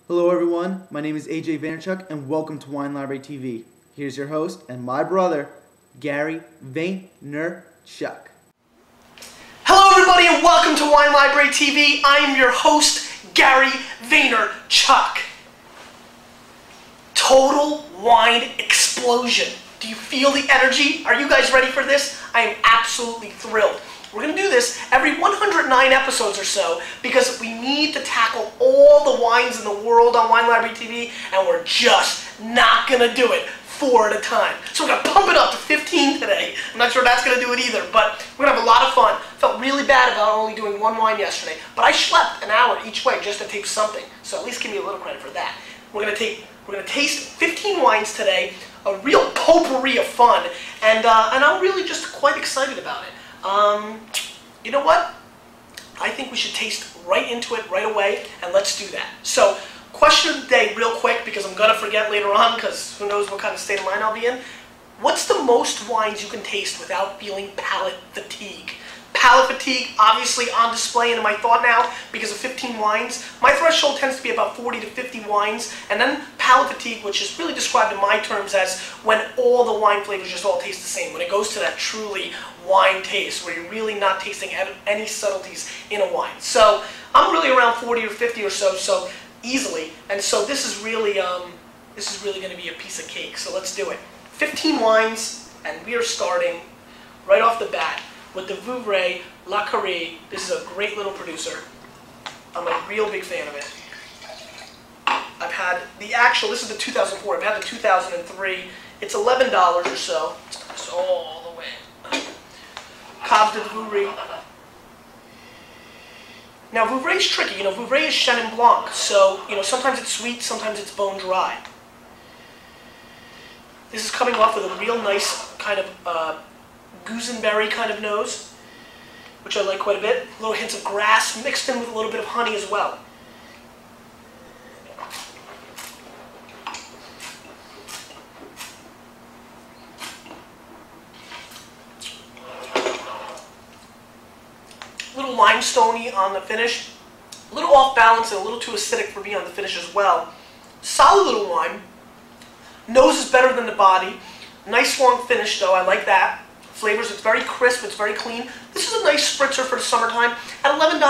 Hello everyone, my name is AJ Vaynerchuk and welcome to Wine Library TV. Here's your host and my brother, Gary Vaynerchuk. Hello everybody and welcome to Wine Library TV. I am your host, Gary Vaynerchuk. Total wine explosion. Do you feel the energy? Are you guys ready for this? I am absolutely thrilled. We're going to do this every 109 episodes or so because we need to tackle all the wines in the world on Wine Library TV, and we're just not going to do it 4 at a time. So we're going to pump it up to 15 today. I'm not sure that's going to do it either, but we're going to have a lot of fun. Felt really bad about only doing one wine yesterday, but I schlepped an hour each way just to taste something, so at least give me a little credit for that. We're going to taste 15 wines today, a real potpourri of fun, and I'm really just quite excited about it. You know what? I think we should taste right into it right away, and let's do that. So, question of the day real quick, because I'm going to forget later on, because who knows what kind of state of mind I'll be in. What's the most wines you can taste without feeling palate fatigue? Palate fatigue, obviously on display and in my thought now, because of 15 wines. My threshold tends to be about 40 to 50 wines, and then palate fatigue, which is really described in my terms as when all the wine flavors just all taste the same, when it goes to that truly wine taste, where you're really not tasting any subtleties in a wine. So I'm really around 40 or 50 or so easily, and so this is really going to be a piece of cake. So let's do it. 15 wines, and we are starting right off the bat with the Vouvray La Craie. This is a great little producer. I'm a real big fan of it. I've had the actual, this is the 2004, I've had the 2003. It's $11 or so. It's all the way. Casa de Vouvray. Now Vouvray is tricky. You know, Vouvray is Chenin Blanc, so you know sometimes it's sweet, sometimes it's bone dry. This is coming off with a real nice kind of gooseberry kind of nose, which I like quite a bit. Little hints of grass mixed in with a little bit of honey as well. A little limestoney on the finish, a little off balance and a little too acidic for me on the finish as well. Solid little wine. Nose is better than the body. Nice long finish though, I like that. Flavors, it's very crisp, it's very clean. This is a nice spritzer for the summertime. At $11,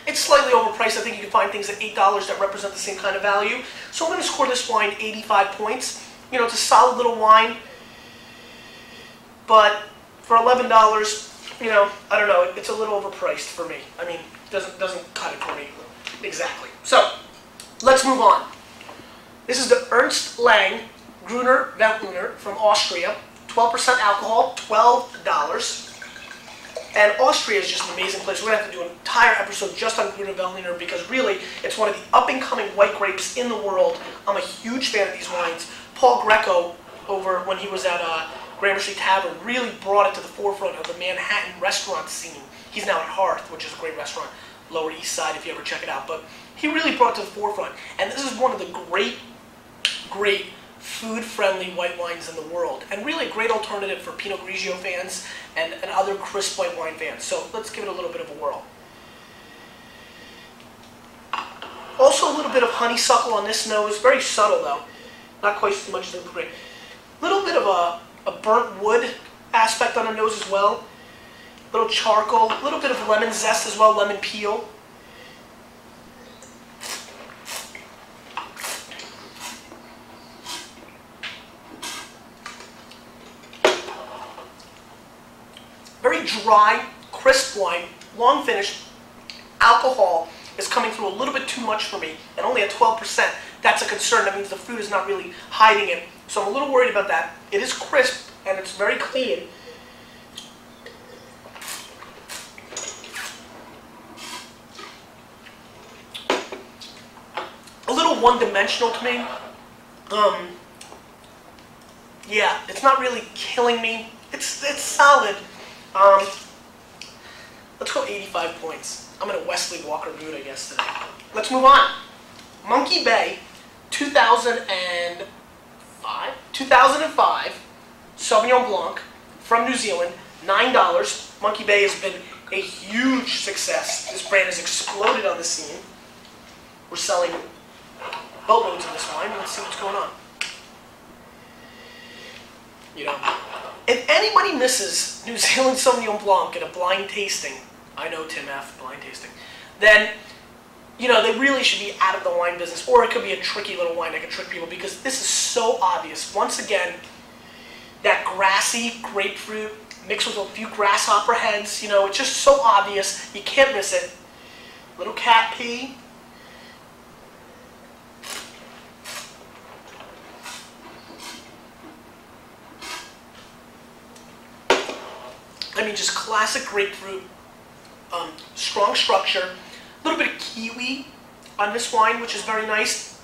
it's slightly overpriced. I think you can find things at $8 that represent the same kind of value. So I'm going to score this wine 85 points. You know, it's a solid little wine, but for $11, you know, I don't know, it's a little overpriced for me. I mean, it doesn't cut it for me exactly. So, let's move on. This is the Ernst Gruner Veltliner from Austria. 12% alcohol, $12. And Austria is just an amazing place. We're going to have to do an entire episode just on Gruner Veltliner because really, it's one of the up-and-coming white grapes in the world. I'm a huge fan of these wines. Paul Greco, over when he was at Gramercy Tavern, really brought it to the forefront of the Manhattan restaurant scene. He's now at Hearth, which is a great restaurant, Lower East Side if you ever check it out. But he really brought it to the forefront. And this is one of the great food-friendly white wines in the world, and really a great alternative for Pinot Grigio fans and other crisp white wine fans. So let's give it a little bit of a whirl. Also a little bit of honeysuckle on this nose, very subtle though, not quite as much as the grape. A little bit of a burnt wood aspect on the nose as well, a little charcoal, a little bit of lemon zest as well, lemon peel. Very dry, crisp wine, long finish. Alcohol is coming through a little bit too much for me, and only at 12%. That's a concern. That means the fruit is not really hiding it. So I'm a little worried about that. It is crisp, and it's very clean. A little one-dimensional to me. Yeah, it's not really killing me. It's solid. Let's go 85 points. I'm in a Wesley Walker mood, I guess, today. Let's move on. Monkey Bay, 2005 Sauvignon Blanc from New Zealand, $9. Monkey Bay has been a huge success. This brand has exploded on the scene. We're selling boatloads of this wine. Let's see what's going on. You know, if anybody misses New Zealand Sauvignon Blanc at a blind tasting, I know Tim F, blind tasting, then, you know, they really should be out of the wine business, or it could be a tricky little wine that could trick people, because this is so obvious. Once again, that grassy grapefruit mixed with a few grasshopper heads, you know, it's just so obvious. You can't miss it. Little cat pee. I mean, just classic grapefruit, strong structure, a little bit of kiwi on this wine, which is very nice.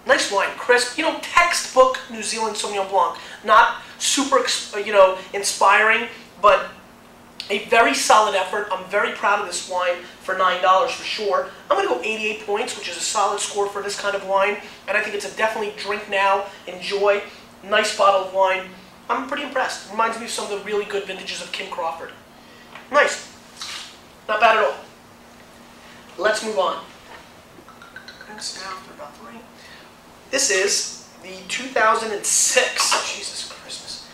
Nice wine, crisp, you know, textbook New Zealand Sauvignon Blanc. Not super, you know, inspiring, but a very solid effort. I'm very proud of this wine for $9 for sure. I'm going to go 88 points, which is a solid score for this kind of wine, and I think it's a definitely drink now, enjoy, nice bottle of wine. I'm pretty impressed. Reminds me of some of the really good vintages of Kim Crawford. Nice. Not bad at all. Let's move on. This is the 2006, Jesus Christmas,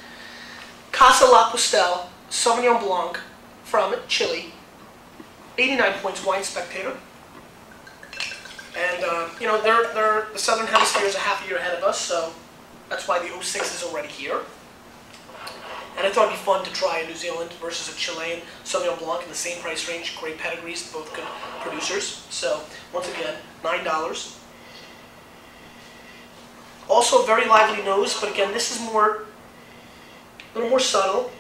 Casa Lapostolle Sauvignon Blanc from Chile. 89 points, Wine Spectator. And, you know, the Southern Hemisphere is a half a year ahead of us, so that's why the 06 is already here. And I thought it'd be fun to try a New Zealand versus a Chilean Sauvignon Blanc in the same price range. Great pedigrees, both good producers. So, once again, $9. Also, very lively nose, but again, this is more, a little more subtle.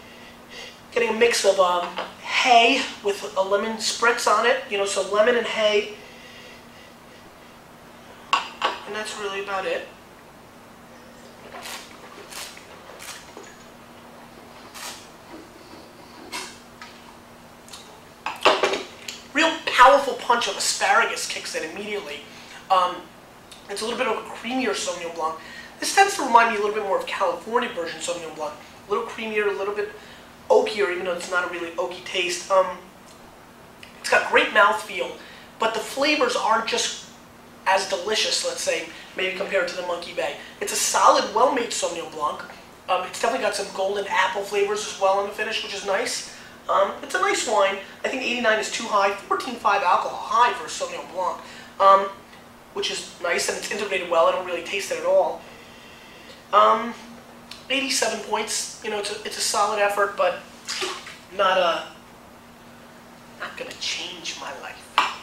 Getting a mix of hay with a lemon spritz on it. You know, so lemon and hay. And that's really about it. Real powerful punch of asparagus kicks in immediately. It's a little bit of a creamier Sauvignon Blanc. This tends to remind me a little bit more of California version Sauvignon Blanc. A little creamier, a little bit oakier, even though it's not a really oaky taste. It's got great mouthfeel, but the flavors aren't just as delicious, let's say, maybe compared to the Monkey Bay. It's a solid, well-made Sauvignon Blanc. It's definitely got some golden apple flavors as well in the finish, which is nice. It's a nice wine. I think 89 is too high. 14.5 alcohol, high for a Sauvignon Blanc, which is nice, and it's integrated well. I don't really taste it at all. 87 points. You know, it's a solid effort, but not going to change my life.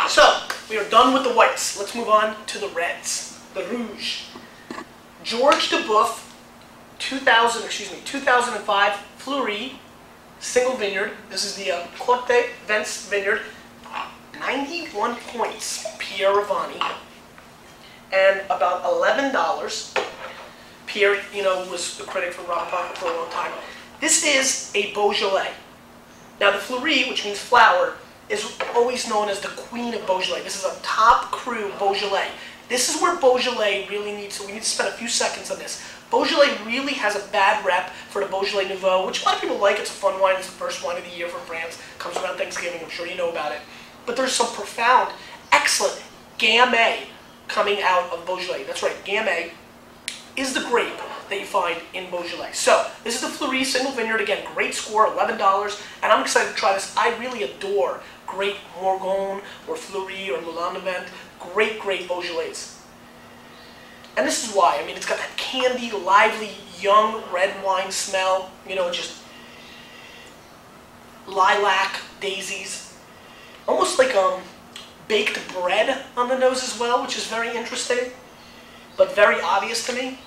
So we are done with the whites. Let's move on to the reds, the Rouge. George Duboeuf, 2005 Fleurie. Single vineyard. This is the Quatre Vents vineyard. 91 points, Pierre Ravani. And about $11. Pierre, you know, was a critic for Robert Parker for a long time. This is a Beaujolais. Now the Fleurie, which means flower, is always known as the queen of Beaujolais. This is a top cru Beaujolais. This is where Beaujolais really needs to, we need to spend a few seconds on this. Beaujolais really has a bad rep for the Beaujolais Nouveau, which a lot of people like. It's a fun wine. It's the first wine of the year for France. Comes around Thanksgiving. I'm sure you know about it. But there's some profound, excellent Gamay coming out of Beaujolais. That's right, Gamay is the grape that you find in Beaujolais. So, this is the Fleurie single vineyard. Again, great score, $11. And I'm excited to try this. I really adore great Morgon or Fleurie or Moulin de Vent. Great, great Beaujolais. And this is why. I mean, it's got that candy, lively, young red wine smell. You know, just lilac, daisies. Almost like baked bread on the nose as well, which is very interesting, but very obvious to me.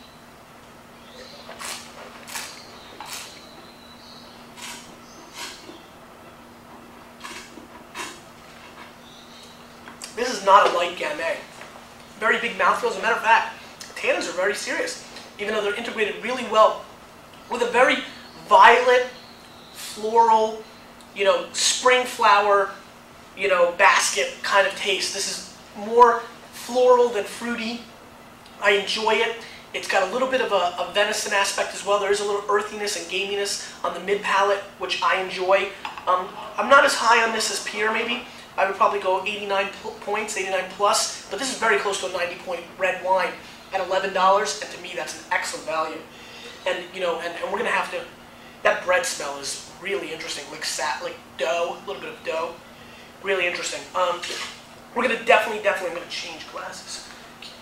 This is not a light Gamay. Very big mouthfeel. As a matter of fact, tannins are very serious, even though they're integrated really well with a very violet, floral, you know, spring flower, you know, basket kind of taste. This is more floral than fruity. I enjoy it. It's got a little bit of a venison aspect as well. There is a little earthiness and gaminess on the mid palate, which I enjoy. I'm not as high on this as Pierre maybe, I would probably go 89 points, 89 plus, but this is very close to a 90-point red wine at $11, and to me that's an excellent value. And you know, and we're gonna have to. That bread smell is really interesting, like dough, a little bit of dough, really interesting. We're gonna definitely, I'm gonna change glasses.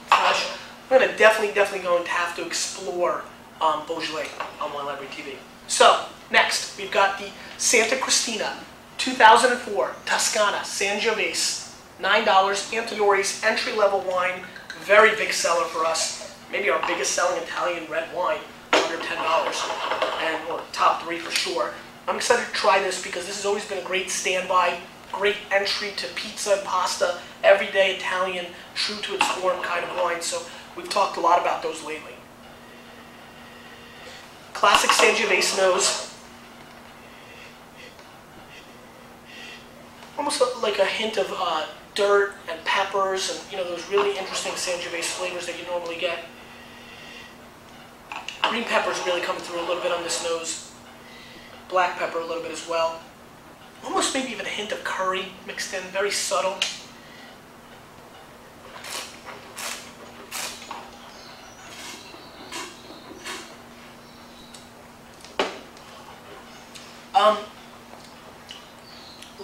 Fresh. We're gonna definitely going to have to explore Beaujolais on Wine Library TV. So next, we've got the Santa Cristina 2004 Toscana Sangiovese, $9. Antinori's entry-level wine, very big seller for us. Maybe our biggest selling Italian red wine, under $10, and or top 3 for sure. I'm excited to try this because this has always been a great standby, great entry to pizza and pasta, everyday Italian, true to its form kind of wine. So we've talked a lot about those lately. Classic Sangiovese nose. Almost like a hint of dirt and peppers and, you know, those really interesting Sangiovese flavors that you normally get. Green pepper's really coming through a little bit on this nose. Black pepper a little bit as well. Almost maybe even a hint of curry mixed in, very subtle.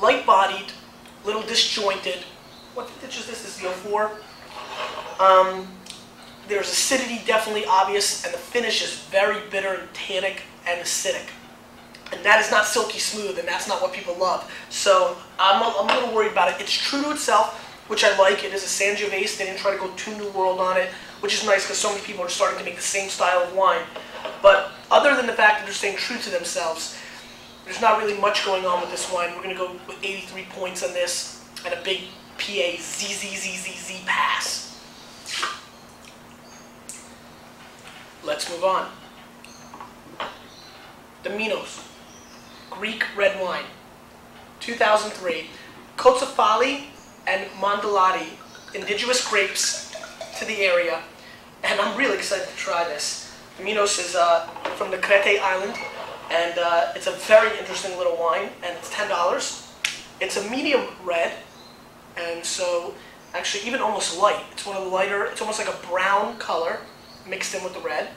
Light-bodied, little disjointed. What vintage is this? This is the 04. There's acidity definitely obvious, and the finish is very bitter and tannic and acidic. And that is not silky smooth, and that's not what people love. So I'm a little worried about it. It's true to itself, which I like. It is a Sangiovese. They didn't try to go too New World on it, which is nice because so many people are starting to make the same style of wine. But other than the fact that they're staying true to themselves, there's not really much going on with this wine. We're going to go with 83 points on this and a big PA ZZZZZ pass. Let's move on. The Minos, Greek red wine, 2003. Cozzafali and Mondolati, indigenous grapes to the area, and I'm really excited to try this. The Minos is from the Crete island, and it's a very interesting little wine, and it's $10. It's a medium red, and so actually even almost light. It's one of the lighter, it's almost like a brown color mixed in with the red.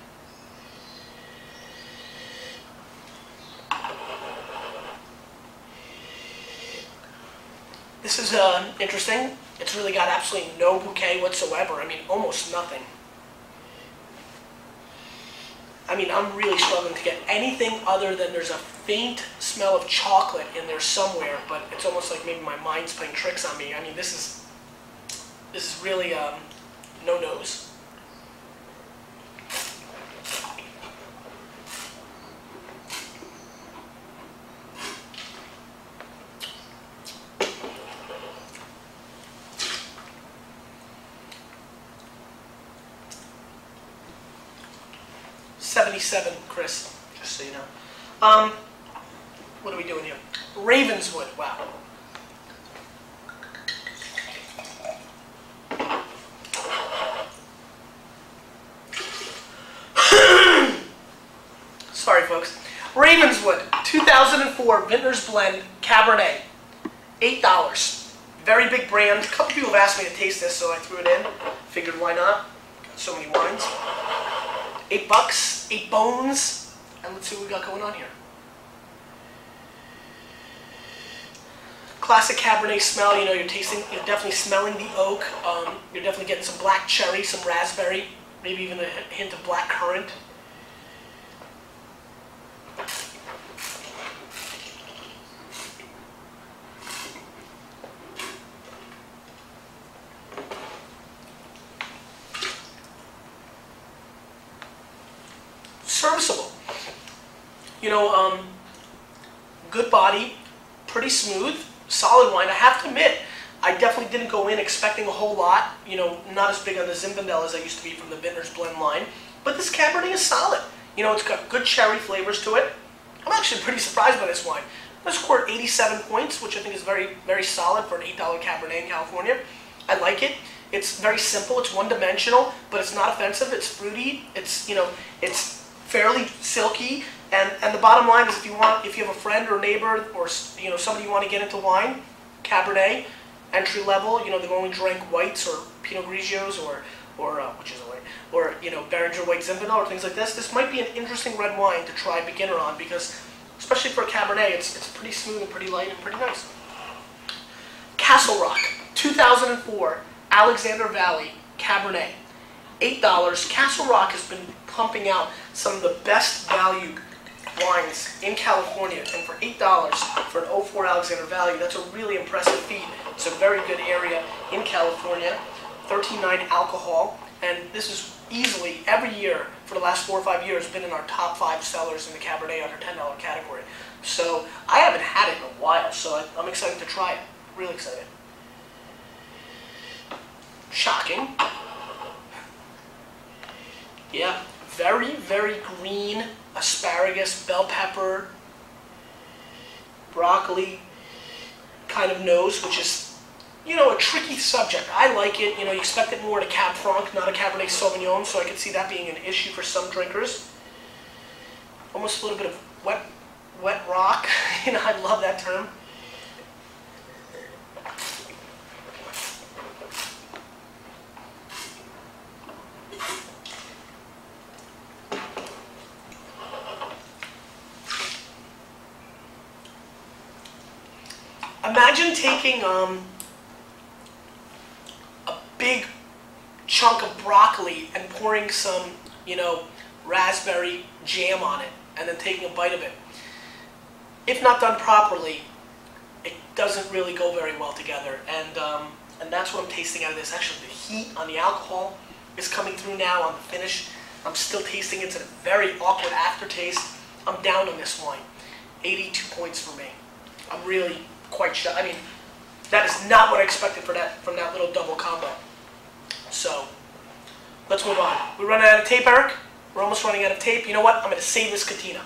This is interesting. It's really got absolutely no bouquet whatsoever. I mean, almost nothing. I mean, I'm really struggling to get anything other than there's a faint smell of chocolate in there somewhere, but it's almost like maybe my mind's playing tricks on me. I mean, this is really no nose. $77, Chris, just so you know. What are we doing here? Ravenswood, wow. Sorry, folks. Ravenswood, 2004 Vintner's Blend Cabernet, $8. Very big brand. A couple people have asked me to taste this, so I threw it in. Figured why not? Got so many wines. $8, 8 bones, and let's see what we got going on here. Classic Cabernet smell. You know, you're definitely smelling the oak. You're definitely getting some black cherry, some raspberry, maybe even a hint of black currant. Serviceable. You know, good body, pretty smooth, solid wine. I have to admit, I definitely didn't go in expecting a whole lot. You know, not as big on the Zinfandel as I used to be from the Vintner's Blend line. But this Cabernet is solid. You know, it's got good cherry flavors to it. I'm actually pretty surprised by this wine. I scored 87 points, which I think is very, very solid for an $8 Cabernet in California. I like it. It's very simple. It's one-dimensional, but it's not offensive. It's fruity. It's, you know, it's fairly silky, and the bottom line is if you have a friend or neighbor or, you know, somebody you want to get into wine, Cabernet, entry level. You know, they've only drank whites or Pinot Grigios or which is a white, or you know, Beringer white Zinfandel or things like this. This might be an interesting red wine to try beginner on because, especially for a Cabernet, it's pretty smooth and pretty light and pretty nice. Castle Rock, 2004, Alexander Valley Cabernet, $8. Castle Rock has been pumping out some of the best value wines in California, and for $8 for an 04 Alexander Valley, that's a really impressive feat. It's a very good area in California. 13.9 alcohol, and this is easily, every year for the last 4 or 5 years, been in our top 5 sellers in the Cabernet under $10 category. So I haven't had it in a while, so I'm excited to try it. Really excited. Shocking. Yeah, very, very green asparagus, bell pepper, broccoli kind of nose, which is, you know, a tricky subject. I like it. You know, you expect it more in a Cab Franc, not a Cabernet Sauvignon, so I could see that being an issue for some drinkers. Almost a little bit of wet rock. You know, I love that term. Imagine taking a big chunk of broccoli and pouring some, you know, raspberry jam on it, and then taking a bite of it. If not done properly, it doesn't really go very well together, and that's what I'm tasting out of this. Actually, the heat on the alcohol is coming through now on the finish. I'm still tasting it. It's a very awkward aftertaste. I'm down on this wine. 82 points for me. I'm really quite shocked. I mean, that is not what I expected from that little double combo. So, let's move on. We're running out of tape, Eric? We're almost running out of tape. You know what? I'm going to save this Catena.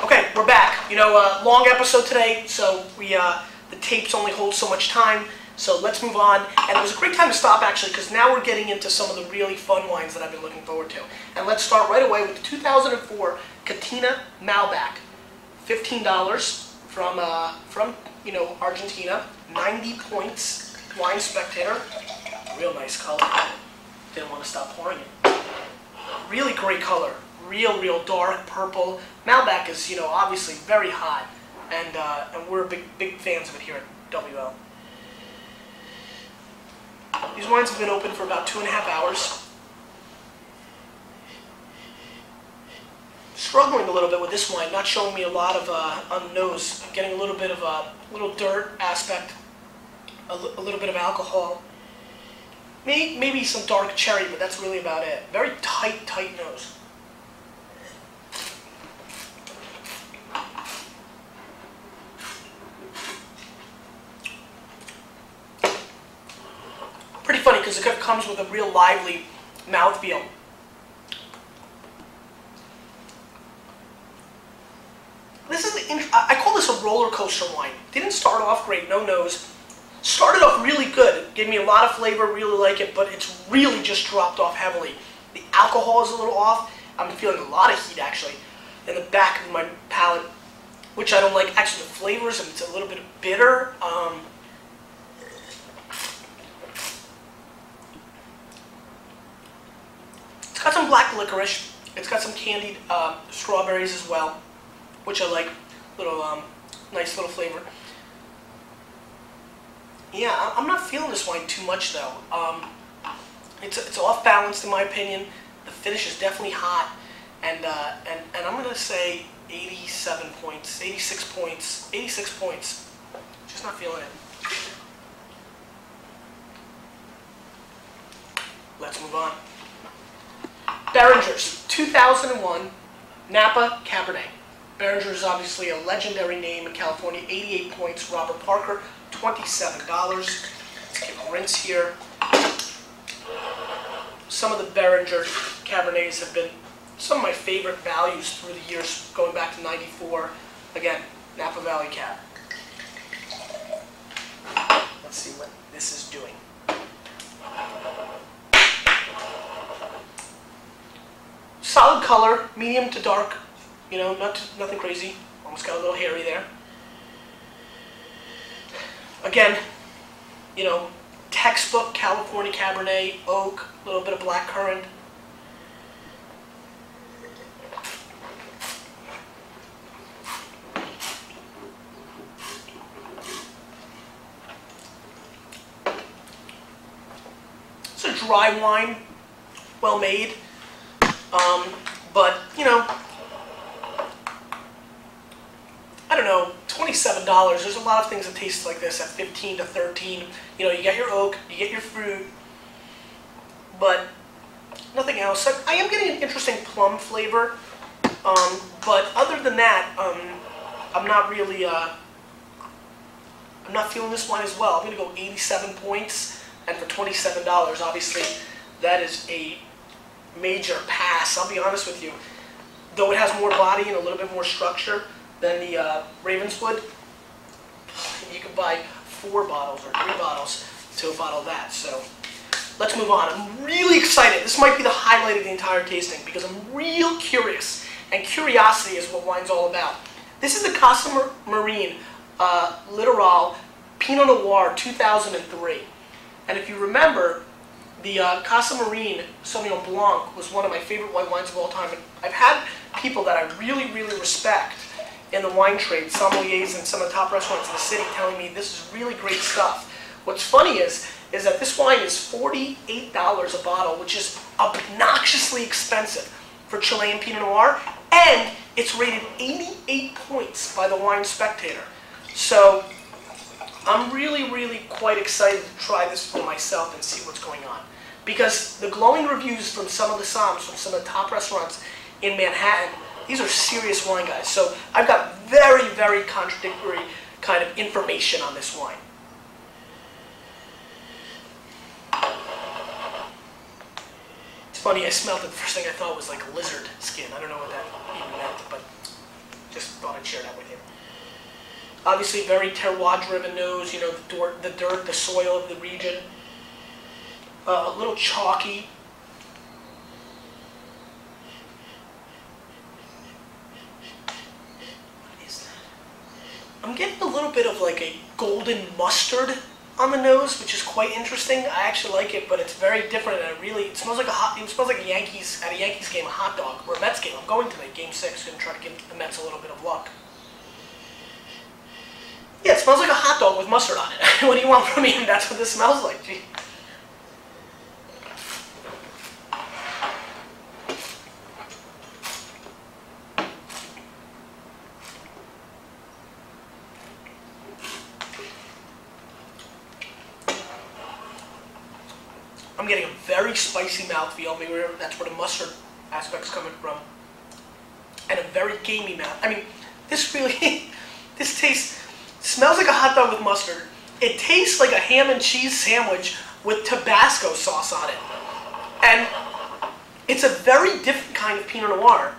Okay, we're back. You know, long episode today, so the tapes only hold so much time. So let's move on. And it was a great time to stop, actually, because now we're getting into some of the really fun wines that I've been looking forward to. And let's start right away with the 2004 Catena Malbec. $15 from you know, Argentina. 90 points. Wine Spectator. Real nice color. Didn't want to stop pouring it. Really great color. Real dark purple. Malbec is, you know, obviously very hot, and we're big fans of it here at WL. These wines have been open for about 2.5 hours. Struggling a little bit with this wine, not showing me a lot of on the nose. I'm getting a little bit of a little dirt aspect, a little bit of alcohol. Maybe some dark cherry, but that's really about it. Very tight nose. Pretty funny because it comes with a real lively mouthfeel. This is I call this a roller coaster wine. Didn't start off great, no nose. Started off really good, gave me a lot of flavor, really like it, but it's really just dropped off heavily. The alcohol is a little off. I'm feeling a lot of heat actually in the back of my palate, which I don't like. Actually, the flavors, and it's a little bit bitter. It's got some black licorice. It's got some candied strawberries as well, which I like. Little nice little flavor. Yeah, I'm not feeling this wine too much though. It's off balance in my opinion. The finish is definitely hot, and I'm gonna say 87 points, 86 points, 86 points. Just not feeling it. Let's move on. Beringer's 2001 Napa Cabernet. Beringer is obviously a legendary name in California. 88 points. Robert Parker, $27. Let's get a rinse here. Some of the Beringer Cabernets have been some of my favorite values through the years, going back to '94. Again, Napa Valley Cab. Let's see what this is doing. Solid color, medium to dark. You know, nothing crazy. Almost got a little hairy there. Again, You know, textbook California Cabernet, oak, a little bit of blackcurrant. It's a dry wine, well made, but you know, I don't know, $27. There's a lot of things that taste like this at 15 to 13. You know, you get your oak, you get your fruit, but nothing else. I am getting an interesting plum flavor, but other than that, I'm not really, I'm not feeling this wine as well. I'm gonna go 87 points, and for $27, obviously, that is a major pass. I'll be honest with you. Though it has more body and a little bit more structure than the Ravenswood, you can buy 4 bottles or 3 bottles to a bottle of that. So let's move on. I'm really excited. This might be the highlight of the entire tasting because I'm real curious, and curiosity is what wine's all about. This is the Casa Marin Litoral Pinot Noir 2003. And if you remember, the Casa Marin Sauvignon Blanc was one of my favorite white wines of all time. And I've had people that I really, really respect in the wine trade, sommeliers and some of the top restaurants in the city, telling me this is really great stuff. What's funny is that this wine is $48 a bottle, which is obnoxiously expensive for Chilean Pinot Noir, and it's rated 88 points by the Wine Spectator. So I'm really, really quite excited to try this for myself and see what's going on. Because the glowing reviews from some of the somms, from some of the top restaurants in Manhattan, these are serious wine guys. So I've got very, very contradictory kind of information on this wine. It's funny, I smelled it, the first thing I thought was like lizard skin. I don't know what that even meant, but just thought I'd share that with you. Obviously, very terroir-driven nose, you know, the dirt, the soil of the region. A little chalky. What is that? I'm getting a little bit of like a golden mustard on the nose, which is quite interesting. I actually like it, but it's very different, and it smells like it smells like a Yankees game, a hot dog, or a Mets game. I'm going to Game 6, going to try to give the Mets a little bit of luck. Yeah, it smells like a hot dog with mustard on it. What do you want from me? That's what this smells like. Gee. I'm getting a very spicy mouthfeel. Maybe that's where the mustard aspect's coming from. And a very gamey mouth. I mean, this really, this smells like a hot dog with mustard. It tastes like a ham and cheese sandwich with Tabasco sauce on it. And it's a very different kind of Pinot Noir.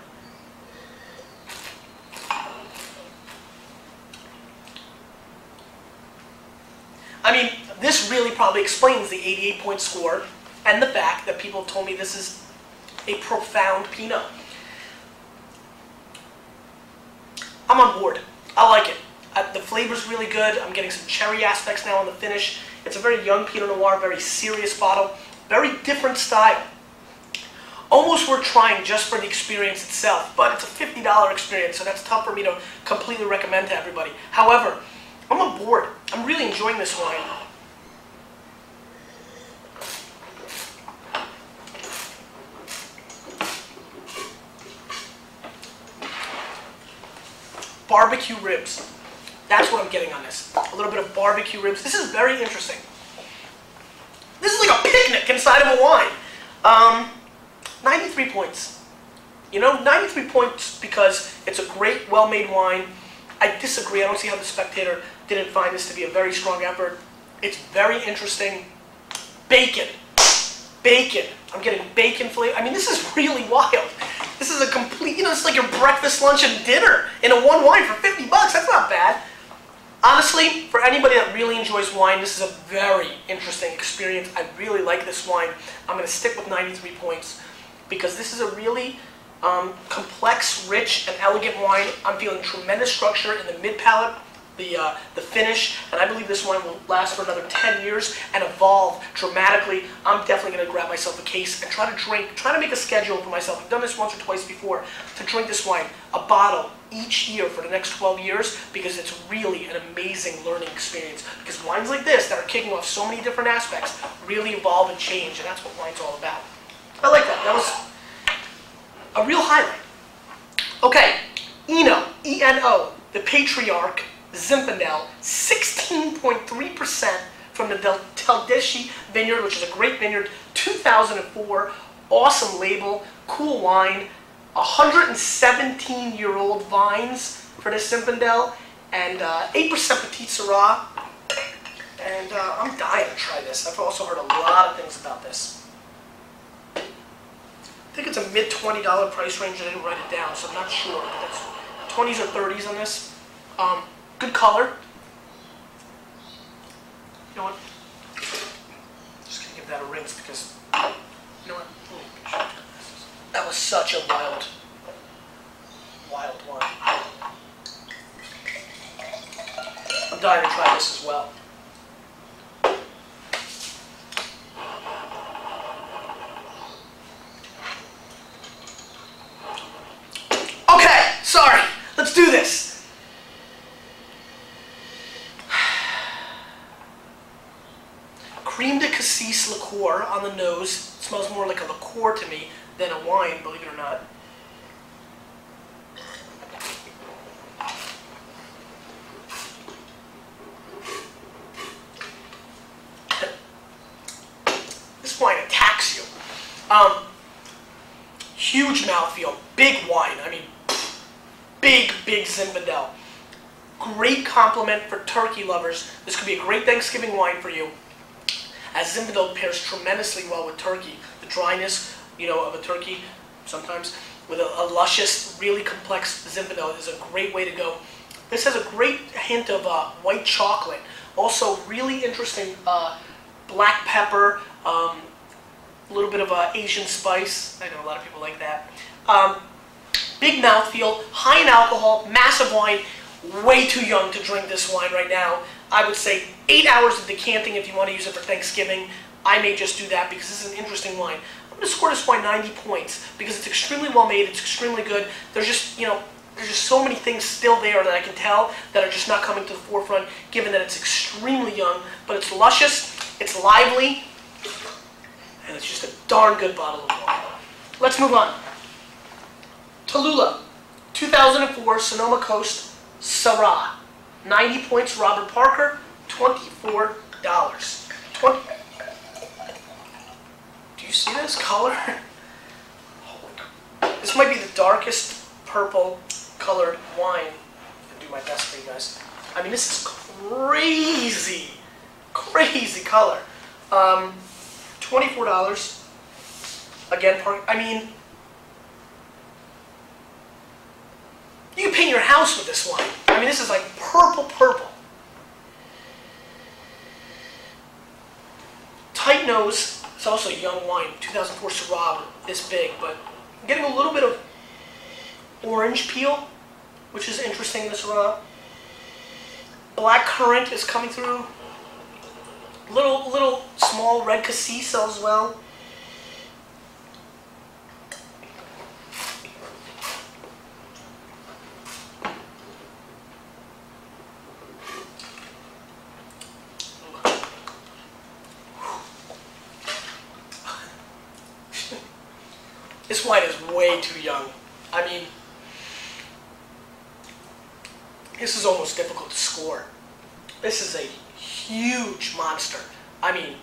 I mean, this really probably explains the 88-point score and the fact that people told me this is a profound Pinot. I'm on board. I like it. The flavor's really good. I'm getting some cherry aspects now in the finish. It's a very young Pinot Noir, very serious bottle, very different style. Almost worth trying just for the experience itself, but it's a $50 experience, so that's tough for me to completely recommend to everybody. However, I'm on board. I'm really enjoying this wine. Barbecue ribs. That's what I'm getting on this. A little bit of barbecue ribs. This is very interesting. This is like a picnic inside of a wine. 93 points. You know, 93 points because it's a great, well-made wine. I disagree. I don't see how the Spectator didn't find this to be a very strong effort. It's very interesting. Bacon. Bacon. I'm getting bacon flavor. I mean, this is really wild. This is a complete, you know, it's like your breakfast, lunch, and dinner in a one wine for 50 bucks. That's not bad. Honestly, for anybody that really enjoys wine, this is a very interesting experience. I really like this wine. I'm going to stick with 93 points because this is a really complex, rich, and elegant wine. I'm feeling tremendous structure in the mid-palate, the finish, and I believe this wine will last for another 10 years and evolve dramatically. I'm definitely going to grab myself a case and try to make a schedule for myself. I've done this once or twice before, to drink this wine, a bottle each year for the next 12 years, because it's really an amazing learning experience. Because wines like this that are kicking off so many different aspects really evolve and change, and that's what wine's all about. I like that. That was a real highlight. Okay, E-N-O, the Patriarch, Zinfandel, 16.3% from the Tallulah vineyard, which is a great vineyard, 2004, awesome label, cool wine, 117-year-old vines for this Zinfandel, and 8% Petite Syrah, and I'm dying to try this. I've also heard a lot of things about this. I think it's a mid-$20 price range. I didn't write it down, so I'm not sure, but that's 20s or 30s on this. Good color. You know what? Just gonna give that a rinse because, you know what? That was such a wild wine. I'm dying to try this as well. Okay, sorry. Let's do this. Creme de cassis liqueur on the nose. It smells more like a liqueur to me than a wine, believe it or not. This wine attacks you. Huge mouthfeel, big wine. I mean, big Zinfandel. Great compliment for turkey lovers. This could be a great Thanksgiving wine for you, as Zinfandel pairs tremendously well with turkey. The dryness, you know, of a turkey, sometimes, with a luscious, really complex Zinfandel is a great way to go. This has a great hint of white chocolate. Also, really interesting black pepper, a little bit of Asian spice. I know a lot of people like that. Big mouthfeel, high in alcohol, massive wine. Way too young to drink this wine right now. I would say 8 hours of decanting if you want to use it for Thanksgiving. I may just do that because this is an interesting wine. I'm going to score this wine 90 points because it's extremely well made. It's extremely good. There's just, you know, there's just so many things still there that I can tell that are just not coming to the forefront, given that it's extremely young. But it's luscious, it's lively, and it's just a darn good bottle of wine. Let's move on. Tallulah, 2004, Sonoma Coast, Syrah. 90 points, Robert Parker, $24. Do you see this color? This might be the darkest purple colored wine. I'll do my best for you guys. I mean, this is crazy. Crazy color. $24. Again, I mean, you can paint your house with this wine. I mean, this is like purple. Tight nose. It's also a young wine. 2004 Syrah, this big, but I'm getting a little bit of orange peel, which is interesting in the Syrah. Black currant is coming through. Little small red cassis as well. This wine is way too young. I mean, this is almost difficult to score. This is a huge monster. I mean,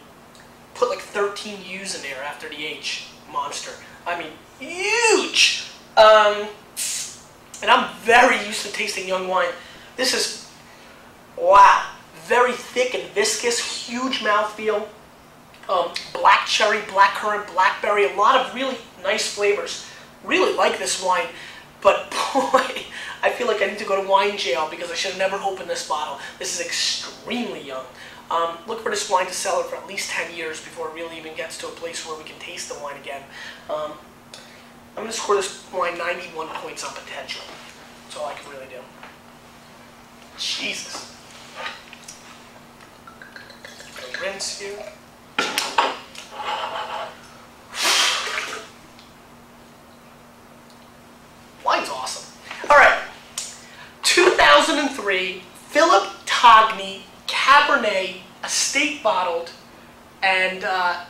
put like 13 U's in there after the H. Monster. I mean, huge! And I'm very used to tasting young wine. This is, wow, very thick and viscous, huge mouthfeel. Black cherry, black currant, blackberry, a lot of really nice flavors. Really like this wine, but boy, I feel like I need to go to wine jail because I should have never opened this bottle. This is extremely young. Look for this wine to cellar for at least 10 years before it really even gets to a place where we can taste the wine again. I'm going to score this wine 91 points on potential. That's all I can really do. Jesus. Rinse you. Wine's awesome. All right. 2003 Philip Togny Cabernet, estate bottled, and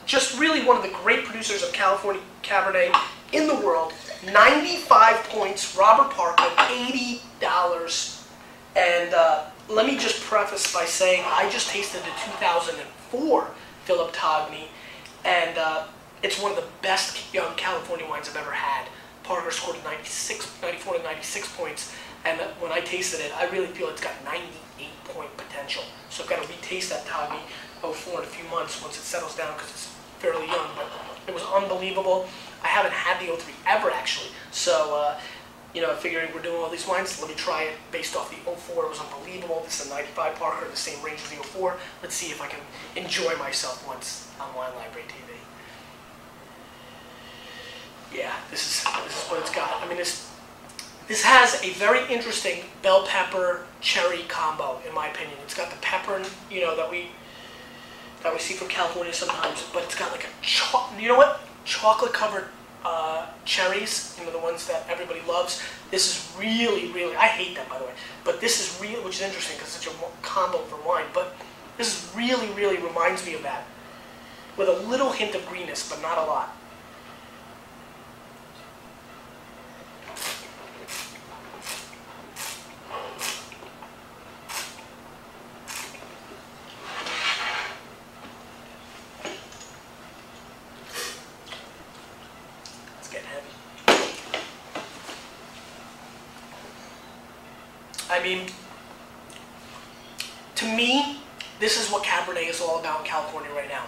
just really one of the great producers of California Cabernet in the world. 95 points. Robert Parker, $80. And let me just preface by saying I just tasted the 2004 Philip Togny, and it's one of the best young California wines I've ever had. Parker scored 94 to 96 points, and when I tasted it, I really feel it's got 98-point potential. So I've got to retaste that Togny 04 in a few months once it settles down because it's fairly young, but it was unbelievable. I haven't had the 03 ever, actually, so you know, figuring we're doing all these wines, let me try it based off the 04. It was unbelievable. This is a 95 Parker, the same range as the 04. Let's see if I can enjoy myself once on Wine Library TV. Yeah, this is what it's got. I mean, this has a very interesting bell pepper cherry combo, in my opinion. It's got the pepper, you know, that we see from California sometimes, but it's got like a you know what? Chocolate covered cherries, you know, the ones that everybody loves. This is really, really, I hate them, by the way, but this is really, which is interesting because it's such a combo for wine, but this is really, really reminds me of that, with a little hint of greenness, but not a lot. I mean, to me, this is what Cabernet is all about in California right now.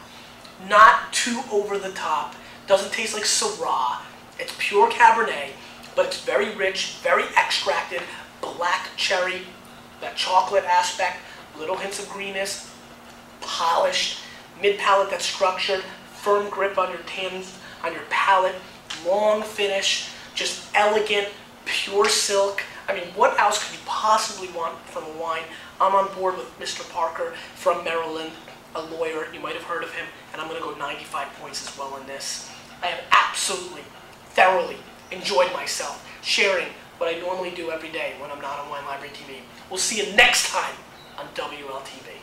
Not too over the top. Doesn't taste like Syrah. It's pure Cabernet, but it's very rich, very extracted, black cherry, that chocolate aspect, little hints of greenness, polished, mid-palate that's structured, firm grip on your tannins, on your palate, long finish, just elegant, pure silk. I mean, what else could you possibly want from a wine? I'm on board with Mr. Parker from Maryland, a lawyer. You might have heard of him, and I'm going to go 95 points as well in this. I have absolutely, thoroughly enjoyed myself sharing what I normally do every day when I'm not on Wine Library TV. We'll see you next time on WLTV.